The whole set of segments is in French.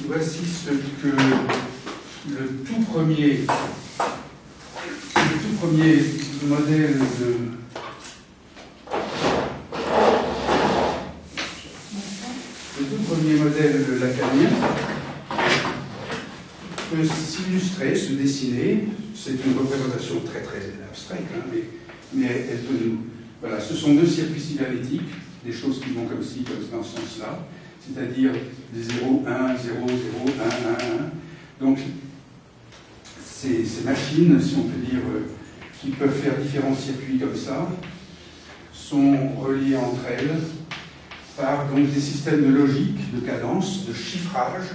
voici ce que le tout premier modèle lacanien peut s'illustrer, se dessiner. C'est une représentation très abstraite, hein, mais elle peut nous... Voilà, ce sont deux circuits cybernétiques, des choses qui vont comme ci, comme dans ce sens-là, c'est-à-dire des 0, 1, 0, 0, 1, 1, 1. Donc, ces machines, si on peut dire, qui peuvent faire différents circuits comme ça, sont reliées entre elles par donc, des systèmes de logique, de cadence, de chiffrage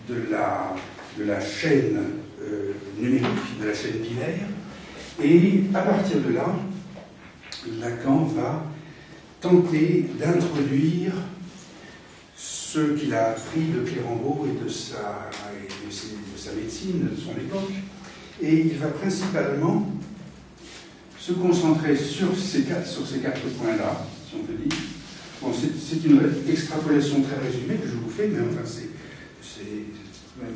de la chaîne numérique, de la chaîne binaire. Et à partir de là, Lacan va tenter d'introduire ce qu'il a appris de Clérambault et de sa médecine, de son époque. Et il va principalement se concentrer sur ces quatre points-là, si on peut dire. Bon, c'est une extrapolation très résumée que je vous fais, mais enfin, c'est même,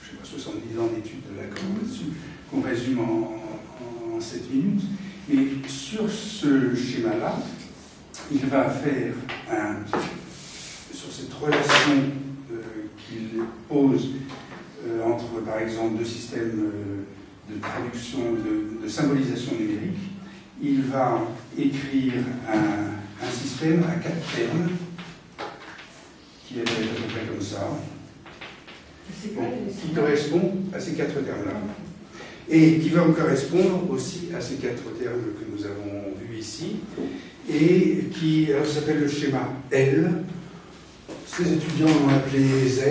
je sais pas, 70 ans d'études de Lacan là-dessus, qu'on résume en 7 minutes. Mais sur ce schéma-là, il va faire sur cette relation qu'il pose entre, par exemple, deux systèmes de traduction, de symbolisation numérique, il va écrire un système à 4 termes qui est à peu près comme ça, qui correspond à ces 4 termes-là. Et qui va correspondre aussi à ces 4 termes que nous avons vus ici, et qui s'appelle le schéma L. Ces étudiants l'ont appelé Z,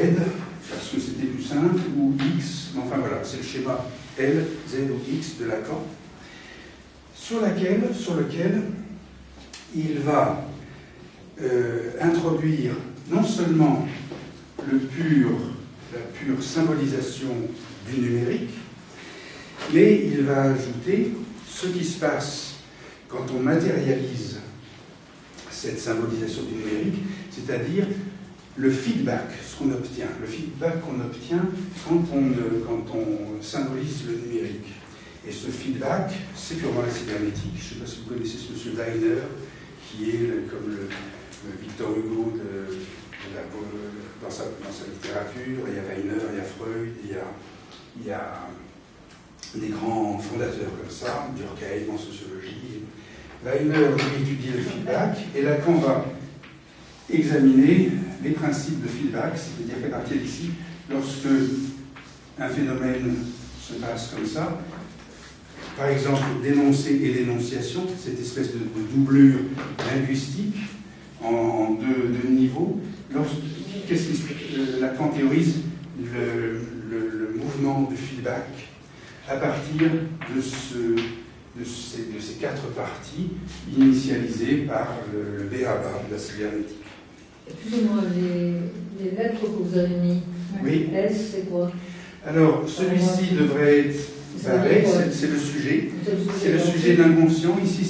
parce que c'était plus simple, ou X, mais enfin voilà, c'est le schéma L, Z ou X de Lacan, sur lequel il va introduire non seulement la pure symbolisation du numérique, mais il va ajouter ce qui se passe quand on matérialise cette symbolisation du numérique, c'est-à-dire le feedback, ce qu'on obtient, le feedback qu'on obtient quand on symbolise le numérique. Et ce feedback, c'est purement la cybernétique. Je ne sais pas si vous connaissez ce monsieur Weiner, qui est comme le Victor Hugo dans sa littérature. Il y a Weiner, il y a Freud, il y a des grands fondateurs comme ça, Durkheim en sociologie. Weiner étudie le feedback, et Lacan va examiner les principes de feedback, c'est-à-dire qu'à partir d'ici, lorsque un phénomène se passe comme ça, par exemple, d'énoncé et d'énonciation, cette espèce de doublure linguistique en deux niveaux, Lacan théorise le mouvement de feedback à partir de ces 4 parties initialisées par le B.A.B.A. de la cybernétique. Excusez-moi, les lettres que vous avez mis, oui. S, c'est quoi? Alors, celui-ci devrait être pareil, c'est le sujet. C'est le sujet de l'inconscient. Ici,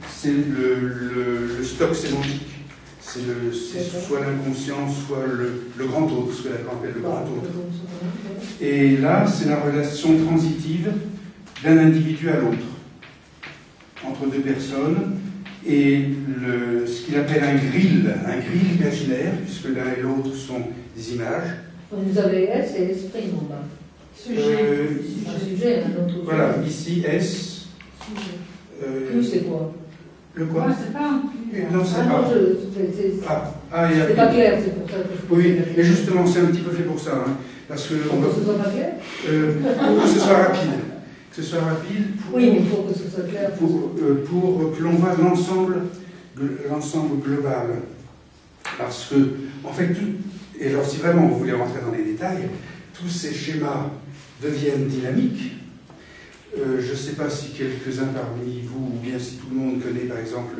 c'est le stock sémantique. C'est soit l'inconscient, soit le grand autre, ce que Lacan appelle le grand autre. Et là, c'est la relation transitive d'un individu à l'autre, entre deux personnes, et ce qu'il appelle un grill imaginaire, puisque l'un et l'autre sont des images. Vous avez S et esprit, non pas sujet, voilà, ici S. Plus, c'est quoi? Le quoi? Non, c'est pas un plus. Non, c'est pas. C'est pas clair, c'est pour ça que je... Oui, et justement, c'est un petit peu fait pour ça. Hein, parce que pour que ce soit pas clair pour que ce soit rapide. Que ce soit rapide. Oui, mais il faut que ce soit clair. Pour que l'on voit l'ensemble global. Parce que, en fait, et alors si vraiment vous voulez rentrer dans les détails, tous ces schémas deviennent dynamiques. Je ne sais pas si quelques-uns parmi vous, ou bien si tout le monde connaît par exemple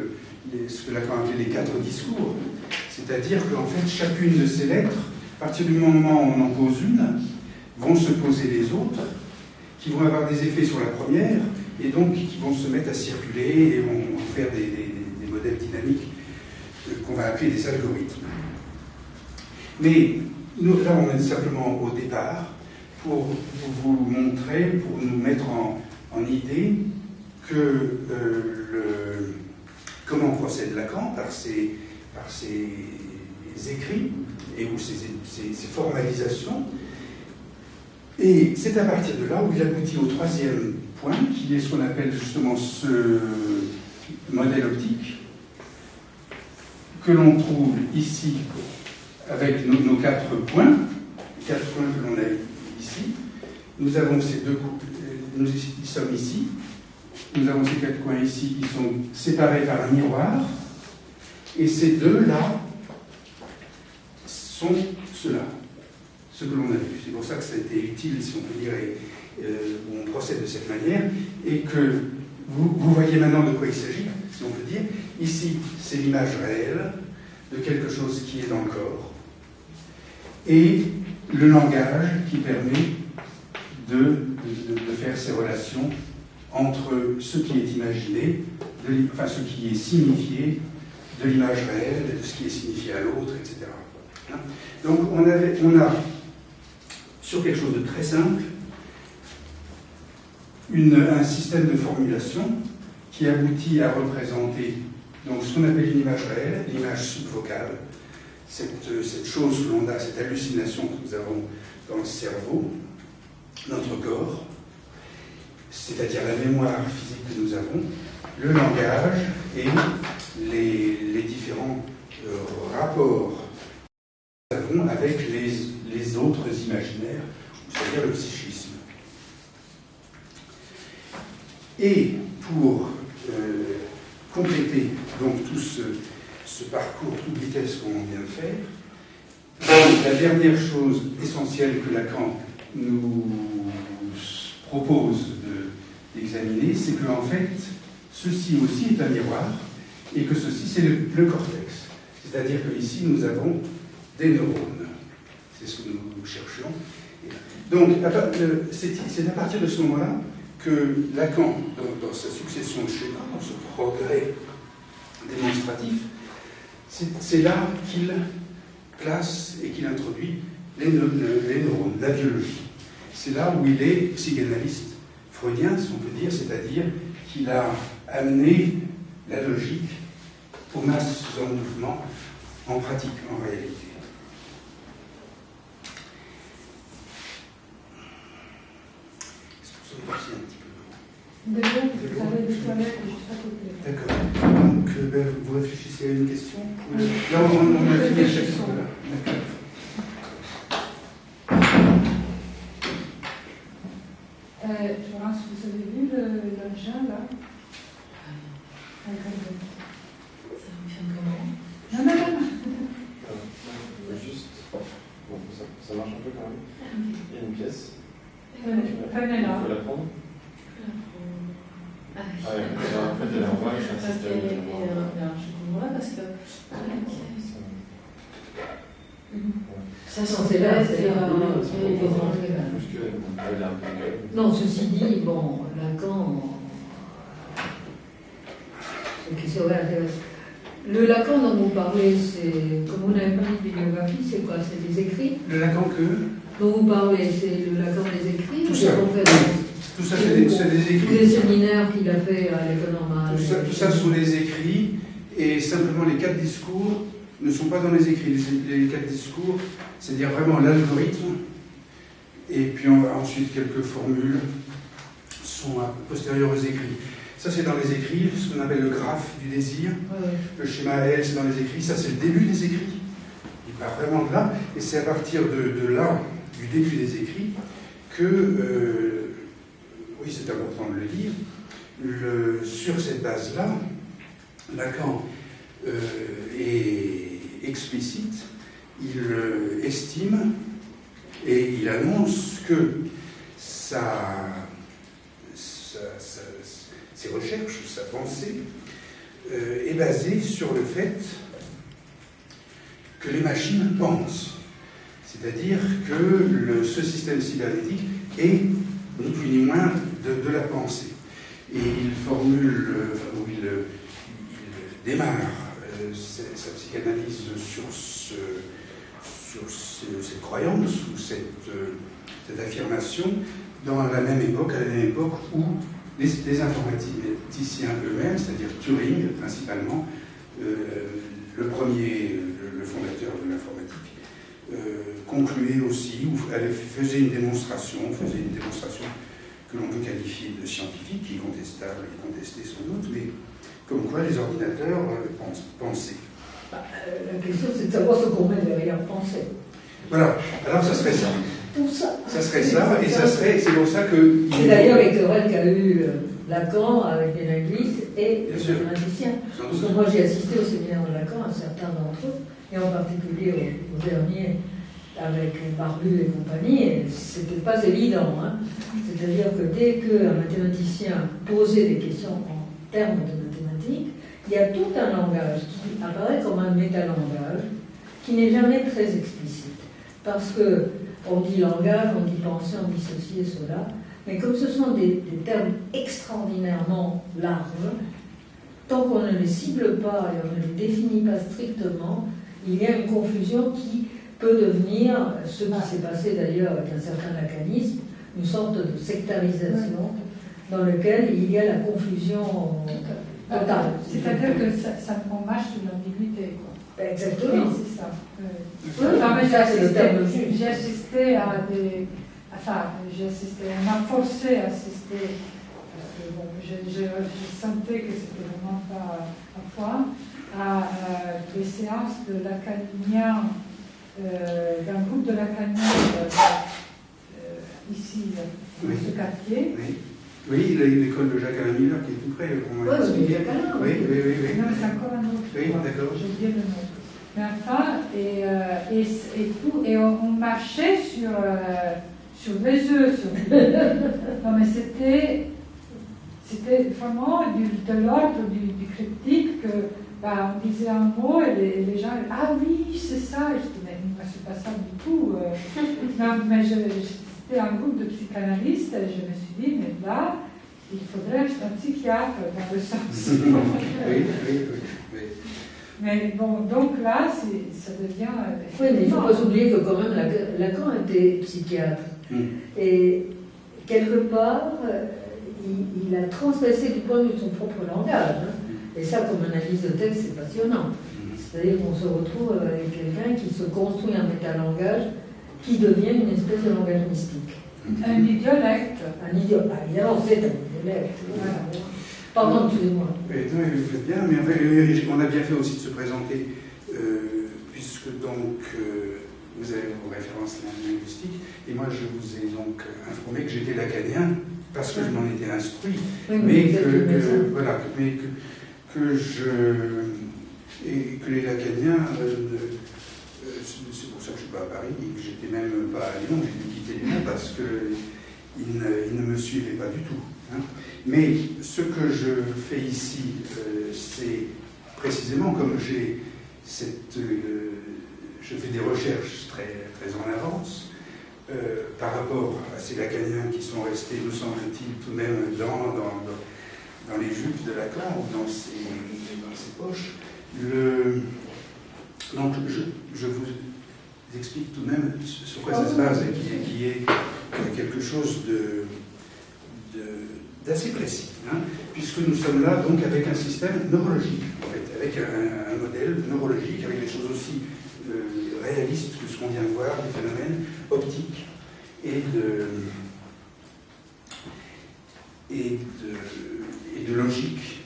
ce que Lacan appelait les 4 discours, c'est-à-dire qu'en fait chacune de ces lettres, à partir du moment où on en pose une, vont se poser les autres, qui vont avoir des effets sur la première, et donc qui vont se mettre à circuler et vont faire des modèles dynamiques qu'on va appeler des algorithmes. Mais là, on est simplement au départ pour vous montrer, pour nous mettre en idée que comment procède Lacan par ses écrits et ou ses formalisations. Et c'est à partir de là où il aboutit au troisième point, qui est ce qu'on appelle justement ce modèle optique, que l'on trouve ici avec nos 4 points, les 4 points que l'on a ici. Nous avons ces deux coups, nous y sommes ici. Nous avons ces 4 coins ici qui sont séparés par un miroir. Et ces deux-là sont ceux-là, ce que l'on a vu. C'est pour ça que ça a été utile, si on peut dire, où on procède de cette manière, et que vous voyez maintenant de quoi il s'agit, si on peut dire. Ici, c'est l'image réelle de quelque chose qui est dans le corps, et le langage qui permet de faire ces relations entre ce qui est imaginé, enfin ce qui est signifié de l'image réelle, et de ce qui est signifié à l'autre, etc. Donc on a sur quelque chose de très simple un système de formulation qui aboutit à représenter donc ce qu'on appelle une image réelle, l'image subvocale, cette chose que l'on a, cette hallucination que nous avons dans le cerveau, notre corps, c'est-à-dire la mémoire physique que nous avons, le langage et les différents rapports que nous avons avec les autres imaginaires, c'est-à-dire le psychisme. Et pour compléter donc tout ce parcours toute vitesse qu'on vient de faire, la dernière chose essentielle que Lacan nous propose d'examiner, c'est que en fait, ceci aussi est un miroir, et que ceci c'est le cortex. C'est-à-dire qu'ici nous avons des neurones. C'est ce que nous cherchions. Donc, c'est à partir de ce moment-là que Lacan, dans sa succession de schémas, dans ce progrès démonstratif, c'est là qu'il place et qu'il introduit les neurones, la biologie. C'est là où il est psychanalyste freudien, si on peut dire, c'est-à-dire qu'il a amené la logique aux masses en mouvement, en pratique, en réalité. Est-ce que vous avez un petit peu D'accord. Donc, vous réfléchissez à une question? Là, on a fini à chaque fois. D'accord. Florence, vous avez vu l'engin là? Ça fonctionne comment? Non. Juste. Bon, ça marche un peu quand même. Il y a une pièce. Prenez-la. Il faut la prendre. Ah ouais, en fait, elle est en bas, je parce que je comprends là parce que. Ça, c'est là, non, ceci dit, bon, Lacan. Le Lacan dont vous parlez, c'est, comme on n'avait pas de bibliographie, c'est quoi? C'est des écrits? Le Lacan dont vous parlez, c'est le Lacan des écrits? Tout ça. Tout ça, c'est des écrits. Tous les séminaires qu'il a fait à l'école normale. Tout ça sont des écrits, et simplement les 4 discours ne sont pas dans les écrits. Les 4 discours, c'est-à-dire vraiment l'algorithme, et puis ensuite quelques formules sont postérieures aux écrits. Ça, c'est dans les écrits, ce qu'on appelle le graphe du désir. Ouais. Le schéma L, c'est dans les écrits. Ça, c'est le début des écrits. Il part vraiment de là, et c'est à partir de là, du début des écrits, que... oui, c'est important de le dire. Sur cette base-là, Lacan est explicite, il estime et il annonce que ses recherches, sa pensée, est basée sur le fait que les machines pensent. C'est-à-dire que ce système cybernétique est ni plus ni moins de la pensée. Et il formule, ou il démarre sa psychanalyse sur cette croyance ou cette affirmation à la même époque où les informaticiens eux-mêmes, c'est-à-dire Turing principalement, le fondateur de l'informatique, concluait aussi, ou faisait une démonstration que l'on peut qualifier de scientifique, qui est contestable et contestée sans doute, mais comme quoi les ordinateurs pensaient. La question, c'est de savoir ce qu'on met derrière penser. Voilà, alors ça serait ça. Tout ça. Ça serait ça, et c'est pour ça que... C'est d'ailleurs les querelles qu'a eu Lacan avec les linguistes et les mathématiciens. Parce que moi, j'ai assisté au séminaire de Lacan, un certain d'entre eux, et en particulier au dernier, avec Barbu et compagnie, et c'était pas évident. Hein. C'est-à-dire que dès qu'un mathématicien posait des questions en termes de mathématiques, il y a tout un langage qui apparaît comme un métalangage qui n'est jamais très explicite. Parce que on dit langage, on dit pensée, on dit ceci et cela, mais comme ce sont des termes extraordinairement larges, tant qu'on ne les cible pas et on ne les définit pas strictement, il y a une confusion qui peut devenir, ce qui s'est passé d'ailleurs avec un certain lacanisme, une sorte de sectarisation dans lequel il y a la confusion totale. C'est-à-dire que on marche sur l'ambiguïté, quoi. Exactement. Oui, c'est ça. J'ai assisté à des... Enfin, on m'a forcé à assister, parce que bon, je sentais que c'était vraiment pas à point, à des séances de lacaniens, d'un groupe de lacaniens ici, dans ce quartier. Oui, l'école de Jacques-Alain Miller qui est tout près. Oui. Non, c'est encore un autre. Oui, d'accord. J'ai oublié le nom. Mais enfin, et on marchait sur les œufs. Non, mais c'était vraiment de l'ordre du critique que on disait un mot et les gens disaient ah oui, c'est ça. Je disais, mais c'est pas ça du tout. Non, mais c'était un groupe de psychanalystes et je me suis dit, mais là, il faudrait être un psychiatre dans le sens. Oui. Mais bon, donc là, ça devient... Oui, mais il ne faut pas oublier que quand même Lacan était psychiatre. Et quelque part, il a transgressé du point de vue de son propre langage. Hein. Et ça, comme analyse de texte, c'est passionnant. C'est-à-dire qu'on se retrouve avec quelqu'un qui se construit un métalangage qui devient une espèce de langage mystique. Un idiolecte. Évidemment, c'est un idiolecte. Voilà. Pardon, excusez-moi. Non, vous faites bien, mais on a bien fait aussi de se présenter, puisque donc vous avez vos références linguistiques, et moi je vous ai donc informé que j'étais lacanien, parce que je m'en étais instruit, mais que les lacaniens, c'est pour ça que je ne suis pas à Paris, et que j'étais même pas à Lyon, j'ai dû quitter Lyon parce qu'ils ne me suivaient pas du tout. Hein. Mais ce que je fais ici, c'est précisément comme je fais des recherches très en avance par rapport à ces lacaniens qui sont restés, me semble-t-il, tout de même dans les jupes de Lacan ou dans ses poches. Donc je vous explique tout de même sur quoi ça se base et qui est quelque chose d'assez précis, hein, puisque nous sommes là donc avec un système neurologique, en fait, avec un modèle neurologique, avec des choses aussi réalistes que ce qu'on vient de voir, des phénomènes optiques et de logique,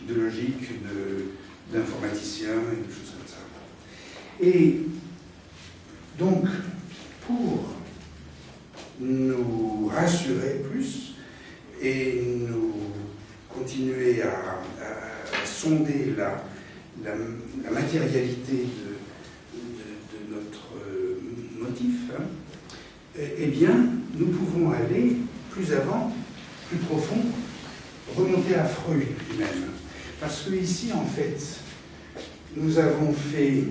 d'informaticiens et de choses comme ça. Et donc, pour nous rassurer plus et nous continuer à sonder la matérialité de notre motif, hein, eh bien, nous pouvons aller plus avant, plus profond, remonter à Freud lui-même. Parce que ici, en fait, nous avons fait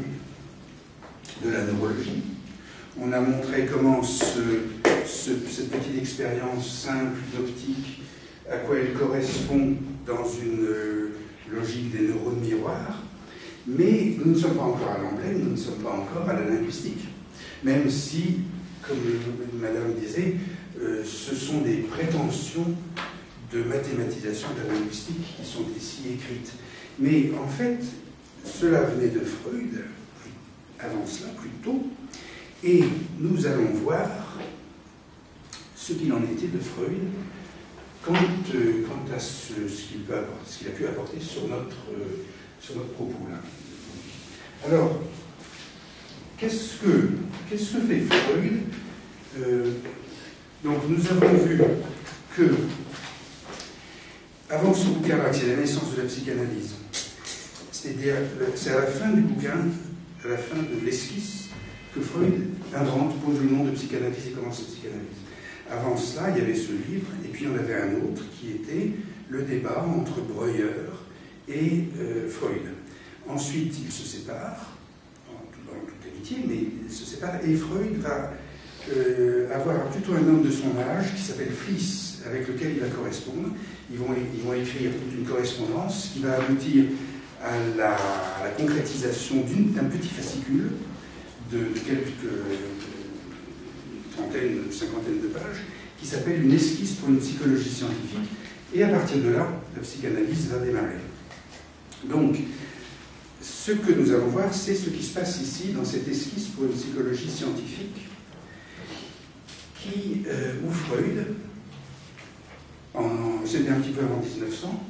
de la neurologie. On a montré comment cette petite expérience simple d'optique, à quoi elle correspond dans une logique des neurones miroirs. Mais nous ne sommes pas encore à l'emblème, nous ne sommes pas encore à la linguistique. Même si, comme Madame disait, ce sont des prétentions de mathématisation de la linguistique qui sont ici écrites. Mais en fait, cela venait de Freud, avant cela plutôt, et nous allons voir ce qu'il en était de Freud quant à ce qu'il a pu apporter sur notre propos là. Alors, qu'est-ce que fait Freud? Donc nous avons vu que, avant son bouquin, c'est la naissance de la psychanalyse, c'est-à-dire c'est à la fin du bouquin, à la fin de l'esquisse, que Freud invente, pose le nom de psychanalyse et commence la psychanalyse. Avant cela, il y avait ce livre, et puis il y en avait un autre qui était le débat entre Breuer et Freud. Ensuite, ils se séparent, dans toute amitié, mais ils se séparent, et Freud va avoir plutôt un homme de son âge qui s'appelle Fliess, avec lequel il va correspondre. Ils vont écrire toute une correspondance qui va aboutir à la concrétisation d'un petit fascicule de quelques trentaine, cinquantaine de pages, qui s'appelle Une esquisse pour une psychologie scientifique, et à partir de là, la psychanalyse va démarrer. Donc, ce que nous allons voir, c'est ce qui se passe ici, dans cette esquisse pour une psychologie scientifique, où Freud, c'était un petit peu avant 1900,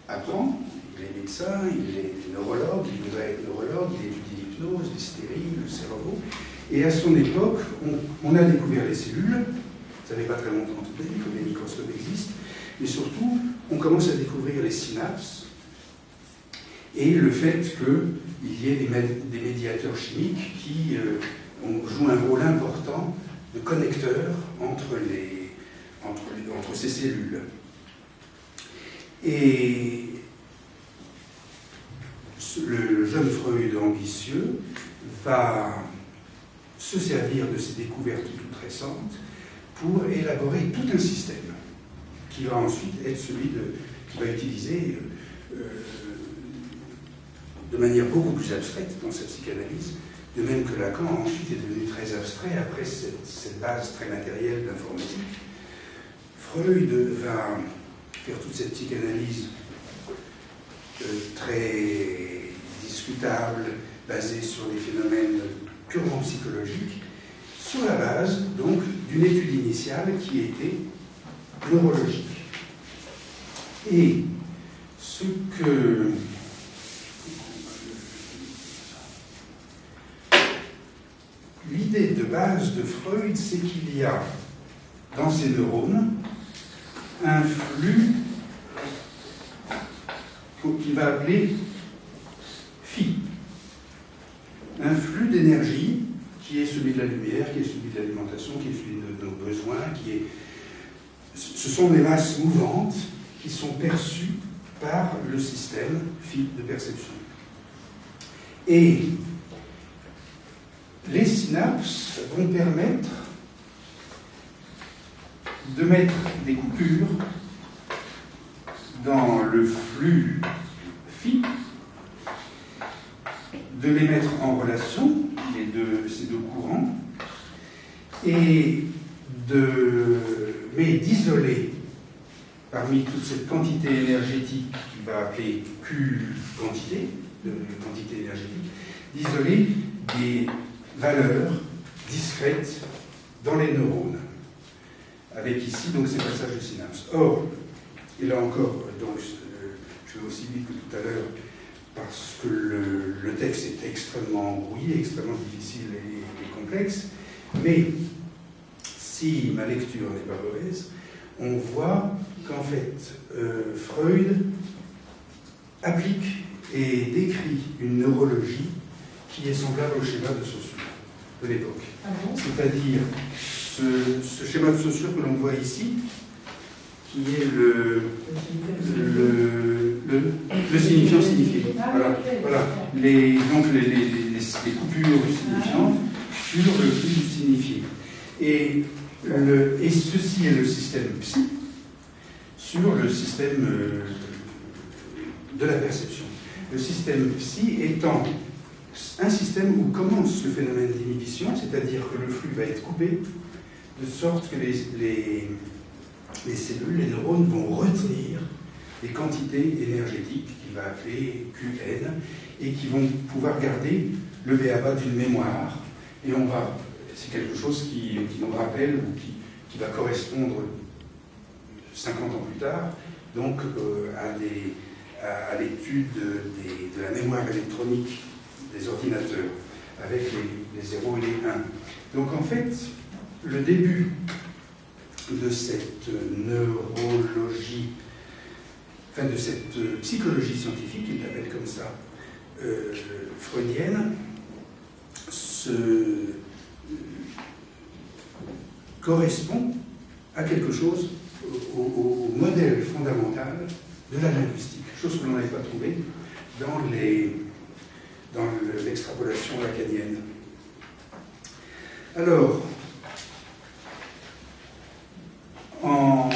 apprend, il est médecin, il est neurologue, il voudrait être neurologue, il étudie l'hypnose, l'hystérie, le cerveau, et à son époque, on a découvert les cellules, ça n'avait pas très longtemps tout à l'heure, comme les microscopes existent, mais surtout, on commence à découvrir les synapses, et le fait qu'il y ait des médiateurs chimiques qui jouent un rôle important de connecteur entre ces cellules. Et le jeune Freud ambitieux va se servir de ces découvertes toutes récentes pour élaborer tout un système qui va ensuite être celui qu'il va utiliser de manière beaucoup plus abstraite dans sa psychanalyse, de même que Lacan ensuite est devenu très abstrait après cette base très matérielle d'informatique. Freud va faire toute cette psychanalyse très discutable, basée sur des phénomènes purement psychologiques, sur la base donc d'une étude initiale qui était neurologique. Et ce que l'idée de base de Freud, c'est qu'il y a dans ces neurones un flux qu'il va appeler phi, un flux d'énergie qui est celui de la lumière, qui est celui de l'alimentation, qui est celui de nos besoins, ce sont des masses mouvantes qui sont perçues par le système phi de perception. Et les synapses vont permettre de mettre des coupures dans le flux phi, de les mettre en relation, ces deux courants, et mais d'isoler parmi toute cette quantité énergétique qu'il va appeler Q quantité, de quantité énergétique, d'isoler des valeurs discrètes dans les neurones, avec ici donc ces passages de synapses. Or, et là encore, donc, je vais aussi vite que tout à l'heure, parce que le texte est extrêmement embrouillé, extrêmement difficile et complexe, mais si ma lecture n'est pas mauvaise, on voit qu'en fait, Freud applique et décrit une neurologie qui est semblable au schéma de Saussure de l'époque. Ah bon? C'est-à-dire ce schéma de Saussure que l'on voit ici, qui est le signifiant signifié. Voilà. Donc les coupures signifiantes sur le flux du signifié. Et ceci est le système psy sur le système de la perception. Le système psy étant un système où commence le phénomène d'inhibition, c'est-à-dire que le flux va être coupé, de sorte que les cellules, les neurones vont retenir des quantités énergétiques qu'il va appeler QN et qui vont pouvoir garder le b.a.-ba d'une mémoire. Et c'est quelque chose qui nous rappelle ou qui va correspondre 50 ans plus tard, donc à l'étude de la mémoire électronique des ordinateurs, avec les 0 et les 1. Donc en fait, le début de cette neurologie, enfin de cette psychologie scientifique, il l'appelle comme ça, freudienne, correspond à quelque chose, au modèle fondamental de la linguistique, chose que l'on n'avait pas trouvée dans l'extrapolation lacanienne. Alors, en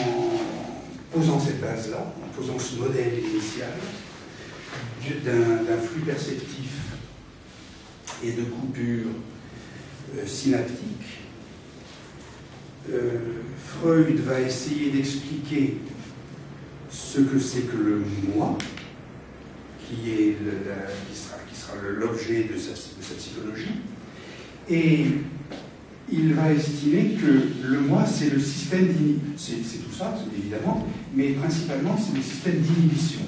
posant cette base-là, en posant ce modèle initial d'un flux perceptif et de coupures synaptiques, Freud va essayer d'expliquer ce que c'est que le moi, qui sera l'objet de sa psychologie, et il va estimer que le moi, c'est le système d'inhibition. C'est tout ça, évidemment, mais principalement, c'est le système d'inhibition.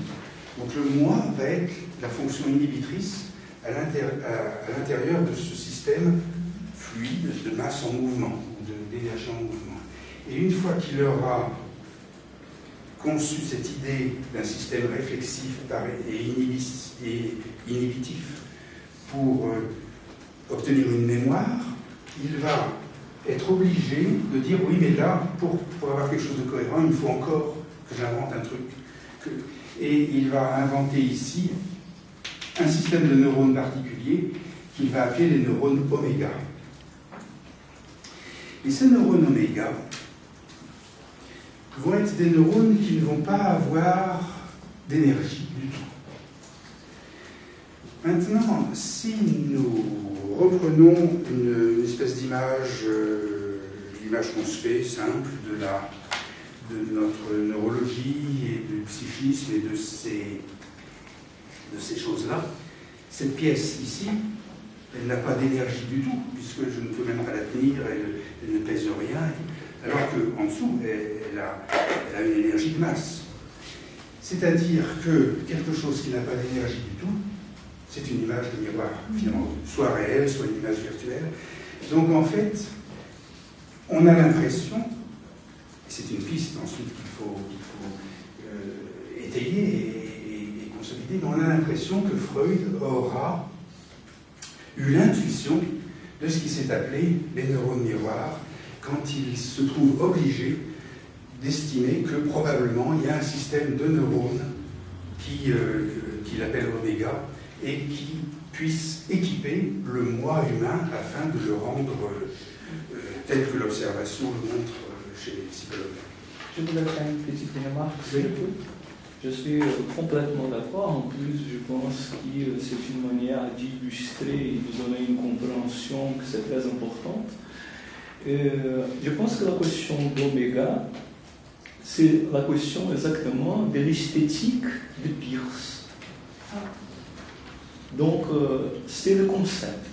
Donc le moi va être la fonction inhibitrice à l'intérieur de ce système fluide de masse en mouvement, d'énergie en mouvement. Et une fois qu'il aura conçu cette idée d'un système réflexif et inhibitif pour obtenir une mémoire, il va être obligé de dire oui, mais là, pour avoir quelque chose de cohérent, il faut encore que j'invente un truc. Et il va inventer ici un système de neurones particulier qu'il va appeler les neurones oméga. Et ces neurones oméga vont être des neurones qui ne vont pas avoir d'énergie du tout. Maintenant, si nous reprenons une espèce d'image, l'image qu'on se fait simple de notre neurologie et du psychisme et de ces choses-là, cette pièce ici, elle n'a pas d'énergie du tout, puisque je ne peux même pas la tenir, elle ne pèse rien, alors qu'en dessous, elle a une énergie de masse. C'est-à-dire que quelque chose qui n'a pas d'énergie du tout, c'est une image de miroir, finalement, soit réelle, soit une image virtuelle. Donc en fait, on a l'impression, et c'est une piste ensuite qu'il faut étayer et consolider, mais on a l'impression que Freud aura eu l'intuition de ce qui s'est appelé les neurones miroirs, quand il se trouve obligé d'estimer que probablement il y a un système de neurones qu'il appelle oméga et qui puisse équiper le moi humain afin de le rendre tel que l'observation le montre chez les psychologues. Je voudrais faire une petite remarque. Oui. Je suis complètement d'accord. En plus, je pense que c'est une manière d'illustrer et de donner une compréhension que c'est très importante. Je pense que la question d'oméga, c'est la question exactement de l'esthétique de Peirce. Donc, c'est le concept.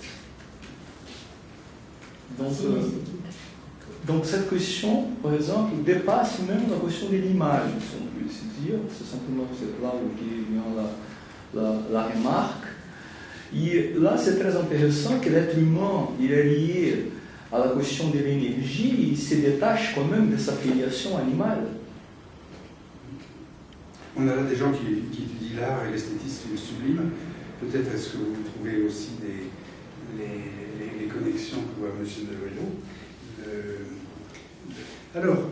Donc, cette question, par exemple, dépasse même la question de l'image, si on peut se dire. C'est simplement là où vient la remarque. Et là, c'est très intéressant que l'être humain, il est lié à la question de l'énergie, il se détache quand même de sa filiation animale. On a là des gens qui étudient l'art et l'esthétisme sublime. Peut-être est-ce que vous trouvez aussi les connexions que voit M. Devello. Alors,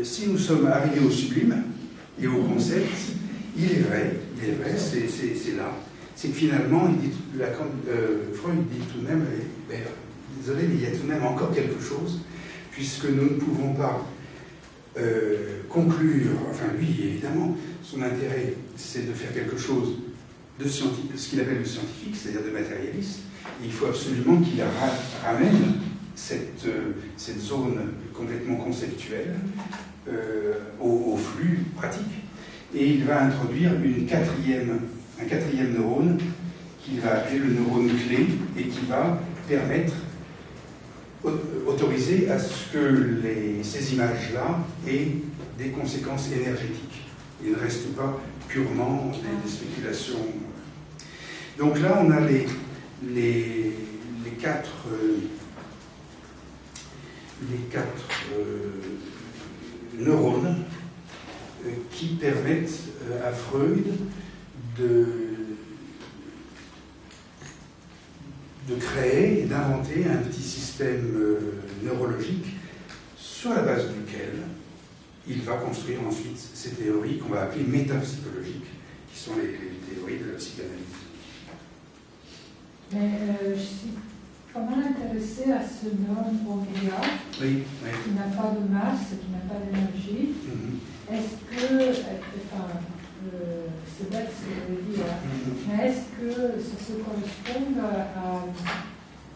si nous sommes arrivés au sublime et au concept, il est vrai, c'est là. C'est que finalement, Freud dit tout de même, désolé, mais il y a tout de même encore quelque chose, puisque nous ne pouvons pas conclure, enfin lui, évidemment, son intérêt, c'est de faire quelque chose ce qu'il appelle de scientifique, c'est-à-dire de matérialiste. Il faut absolument qu'il ramène cette zone complètement conceptuelle au flux pratique. Et il va introduire un quatrième neurone qu'il va appeler le neurone clé et qui va permettre, autoriser à ce que ces images-là aient des conséquences énergétiques. Il ne reste pas purement des spéculations. Donc là, on a les quatre neurones qui permettent à Freud de créer et d'inventer un petit système neurologique sur la base duquel il va construire ensuite ces théories qu'on va appeler métapsychologiques, qui sont les théories de la psychanalyse. Mais je suis pas mal intéressée à ce neurone oméga, oui. qui n'a pas de masse, qui n'a pas d'énergie. Mm-hmm. Est-ce que, c'est bête ce que je veux dire, mais est-ce que ça se correspond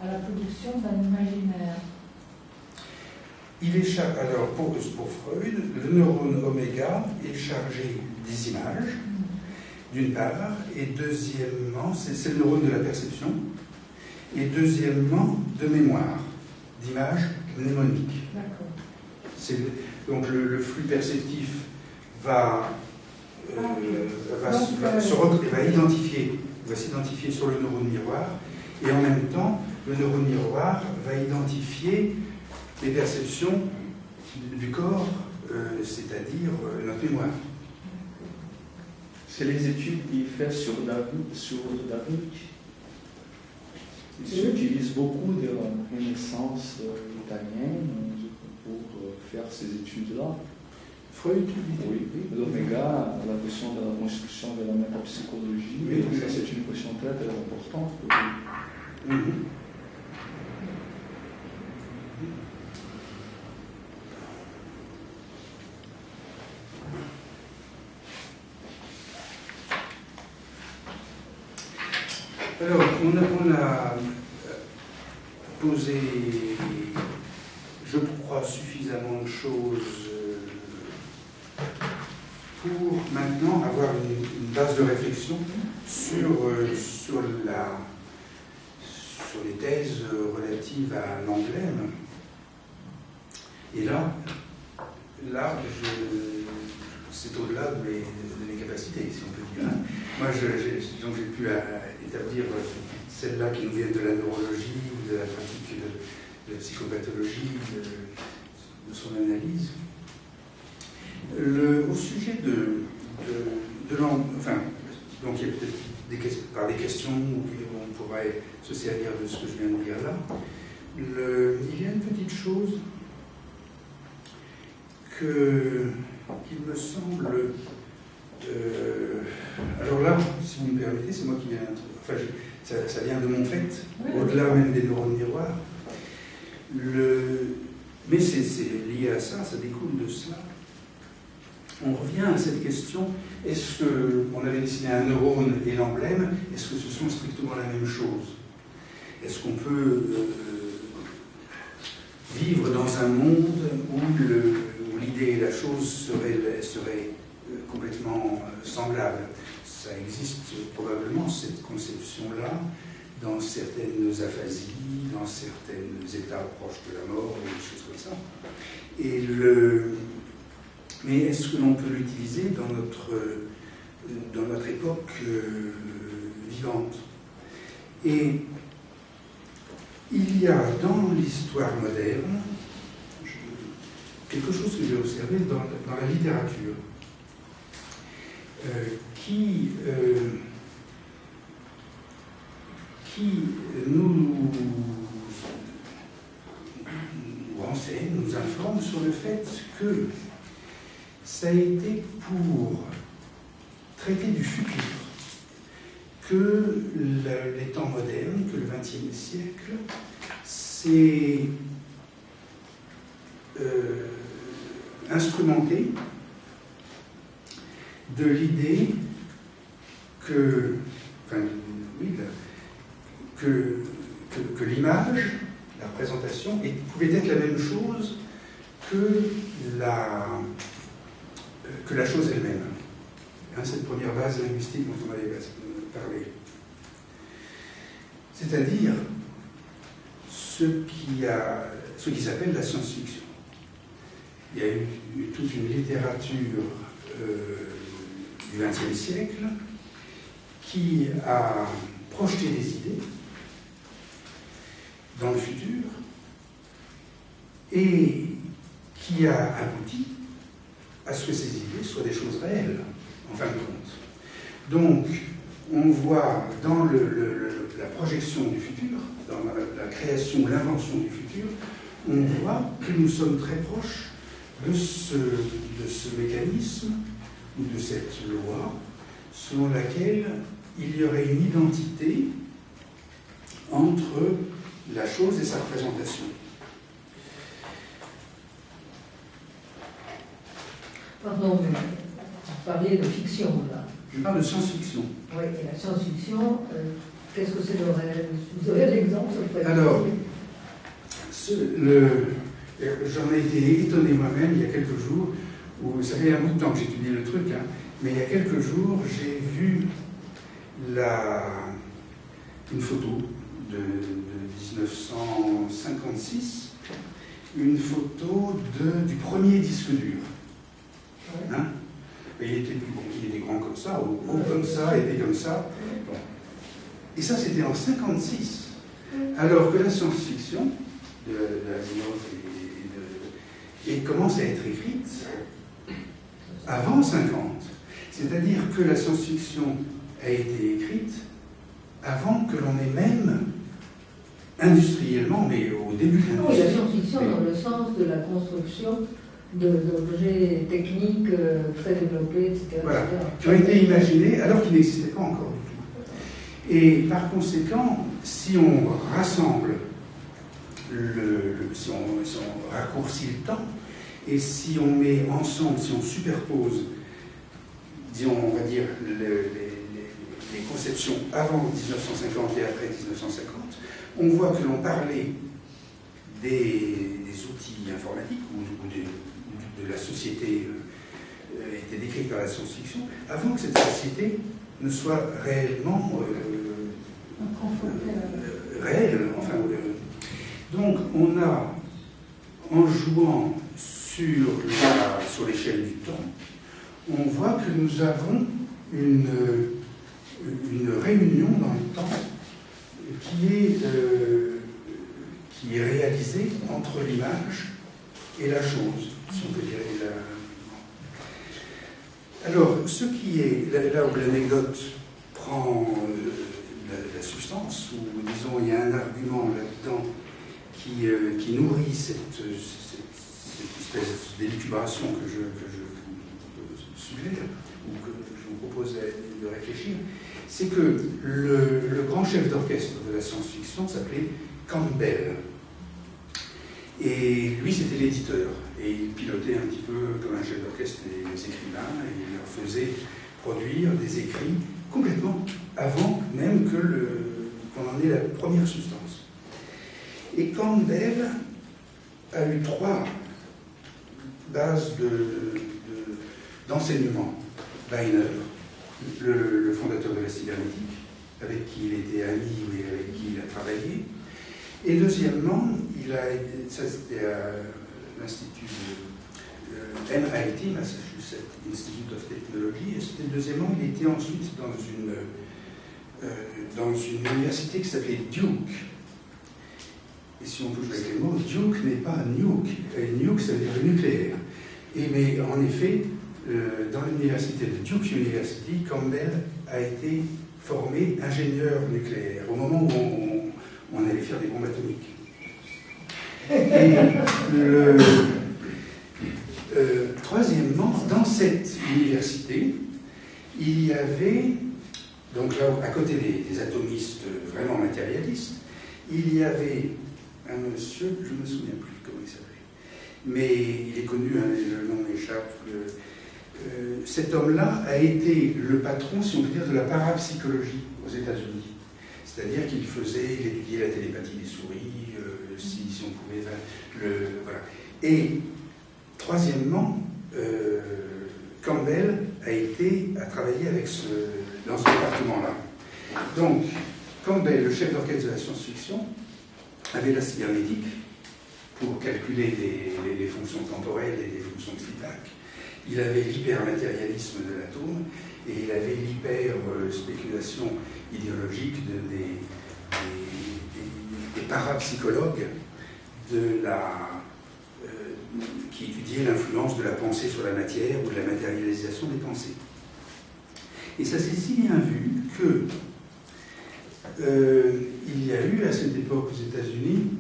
à la production d'un imaginaire? Il est alors pour Freud, le neurone oméga est chargé des images, d'une part, et deuxièmement, c'est le neurone de la perception, et deuxièmement, de mémoire, d'images mnémoniques. D'accord. Donc le flux perceptif va s'identifier sur le neurone miroir, et en même temps, le neurone miroir va identifier les perceptions du corps, c'est-à-dire notre mémoire. C'est les études qu'il fait sur Da Vinci. Il utilise beaucoup de la Renaissance italienne pour faire ces études-là. Freud, oui. L'oméga, la question de la construction de la métapsychologie, oui, ça c'est une question très très importante. Alors, on a posé, je crois, suffisamment de choses pour maintenant avoir une base de réflexion sur les thèses relatives à l'emblème. Et là c'est au-delà de mes capacités, si on peut dire. Moi, donc j'ai pu établir celles-là qui nous viennent de la neurologie, de la pratique de la psychopathologie, de son analyse. Au sujet donc il y a peut-être par des questions où on pourrait se servir de ce que je viens de dire là. Il y a une petite chose qu'il me semble. Alors là, si vous me permettez, c'est moi qui viens. Enfin, ça vient de mon fait, au-delà même des neurones miroirs. Mais c'est lié à ça, ça découle de cela. On revient à cette question, est-ce qu'on avait dessiné un neurone et l'emblème, est-ce que ce sont strictement la même chose? Est-ce qu'on peut vivre dans un monde où l'idée et la chose seraient complètement semblables? Ça existe probablement, cette conception-là, dans certaines aphasies, dans certains états proches de la mort, ou des choses comme ça. Mais est-ce que l'on peut l'utiliser dans notre époque vivante? Et il y a dans l'histoire moderne quelque chose que j'ai observé dans la littérature qui nous renseigne, nous informe sur le fait que ça a été pour traiter du futur que les temps modernes, que le XXe siècle, s'est instrumenté de l'idée que enfin, oui, que l'image, la représentation, pouvait être la même chose que la chose elle-même. Hein, cette première base linguistique dont on avait parlé. C'est-à-dire ce qui s'appelle la science-fiction. Il y a eu toute une littérature du XXe siècle qui a projeté des idées dans le futur et qui a abouti à ce que ces idées soient des choses réelles, en fin de compte. Donc, on voit dans la projection du futur, dans la création, l'invention du futur, on voit que nous sommes très proches de ce mécanisme ou de cette loi selon laquelle il y aurait une identité entre la chose et sa représentation. Pardon, mais vous parlez de fiction, là. Je parle de science-fiction. Oui, et la science-fiction, qu'est-ce que c'est le réel? Vous avez l'exemple? Alors, j'en ai été étonné moi-même il y a quelques jours, où ça fait un bout de temps que j'étudie le truc, hein, mais il y a quelques jours, j'ai vu une photo de 1956, une photo du premier disque dur. Hein? Et il était grand comme ça, haut comme ça, épais comme ça. Bon. Et ça, c'était en 56. Alors que la science-fiction de Asimov commence à être écrite avant 50. C'est-à-dire que la science-fiction a été écrite avant que l'on ait même industriellement, mais au début de l'industrie. Oui, la science-fiction dans le sens de la construction d'objets techniques très développés, etc. Voilà, qui ont été imaginés alors qu'ils n'existaient pas encore du tout. Et par conséquent, si on rassemble, si on raccourcit le temps, et si on met ensemble, si on superpose, disons, on va dire, les conceptions avant 1950 et après 1950, on voit que l'on parlait des outils informatiques ou de la société était décrite par la science-fiction, avant que cette société ne soit réellement réelle. Enfin, donc on a, en jouant sur l'échelle du temps, on voit que nous avons une réunion dans le temps qui est réalisée entre l'image et la chose, si on peut dire. Alors, ce qui est là où l'anecdote prend la substance, où disons il y a un argument là-dedans qui nourrit cette espèce d'élucubration que je suggère, ou que je vous propose de réfléchir, c'est que le grand chef d'orchestre de la science-fiction s'appelait Campbell. Et lui, c'était l'éditeur. Et il pilotait un petit peu comme un chef d'orchestre les écrivains, et il leur faisait produire des écrits complètement avant même qu'on en ait la première substance. Et Campbell a eu 3 bases d'enseignement. Weiner, le fondateur de la cybernétique, avec qui il était ami et avec qui il a travaillé. Et deuxièmement, ça c'était à l'Institut MIT, Massachusetts Institute of Technology, et deuxièmement, il était ensuite dans une université qui s'appelait Duke. Et si on touche avec les mots, Duke n'est pas nuke. Nuke, ça veut dire le nucléaire. Mais en effet, dans l'université de Duke University, Campbell a été formé ingénieur nucléaire au moment où on allait faire des bombes atomiques. Et troisièmement, dans cette université, il y avait, donc là, à côté des atomistes vraiment matérialistes, il y avait un monsieur, je ne me souviens plus comment il s'appelait, mais il est connu, hein, le nom m'échappe, cet homme-là a été le patron, si on peut dire, de la parapsychologie aux États-Unis. C'est-à-dire qu'il étudiait la télépathie des souris, si on pouvait... voilà. Et, troisièmement, Campbell a travaillé dans ce département-là. Donc, Campbell, le chef d'orchestre de la science-fiction, avait la cybernétique pour calculer les fonctions temporelles et les fonctions de feedback. Il avait l'hypermatérialisme de l'atome et il avait l'hyper-spéculation idéologique des parapsychologues qui étudiaient l'influence de la pensée sur la matière ou de la matérialisation des pensées. Et ça s'est si bien vu que il y a eu à cette époque aux États-Unis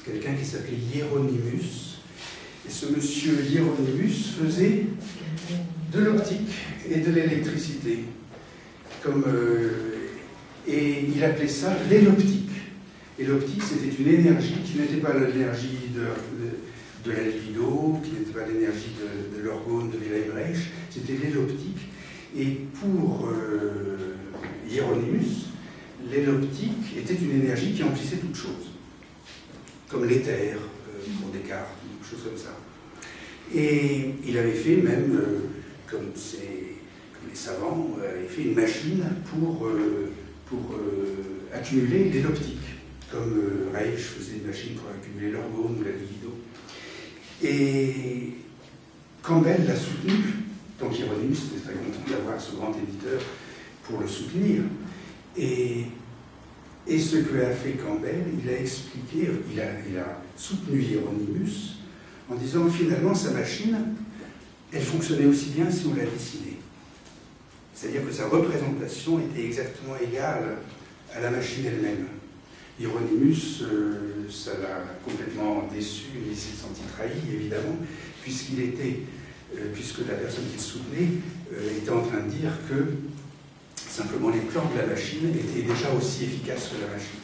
quelqu'un qui s'appelait Hieronymus. Et ce monsieur Hieronymus faisait de l'optique et de l'électricité. Et il appelait ça l'éloptique. Et l'optique, c'était une énergie qui n'était pas l'énergie de la libido, qui n'était pas l'énergie de l'orgone de Wilhelm Reich, c'était l'éloptique. Et pour Hieronymus, l'éloptique était une énergie qui emplissait toute chose, comme l'éther pour Descartes, quelque chose comme ça. Et il avait fait même, comme les savants, il avait fait une machine pour accumuler l'éloptique, comme Reich faisait une machine pour accumuler l'orgone ou la libido. Et Campbell l'a soutenu, donc Hieronymus était très content d'avoir ce grand éditeur pour le soutenir. Et ce que a fait Campbell, il a expliqué, il a soutenu Hieronymus en disant que finalement sa machine, elle fonctionnait aussi bien si on la dessinait. C'est-à-dire que sa représentation était exactement égale à la machine elle-même. Hieronymus, ça l'a complètement déçu, il s'est senti trahi, évidemment, puisque la personne qu'il soutenait était en train de dire que simplement les plans de la machine étaient déjà aussi efficaces que la machine.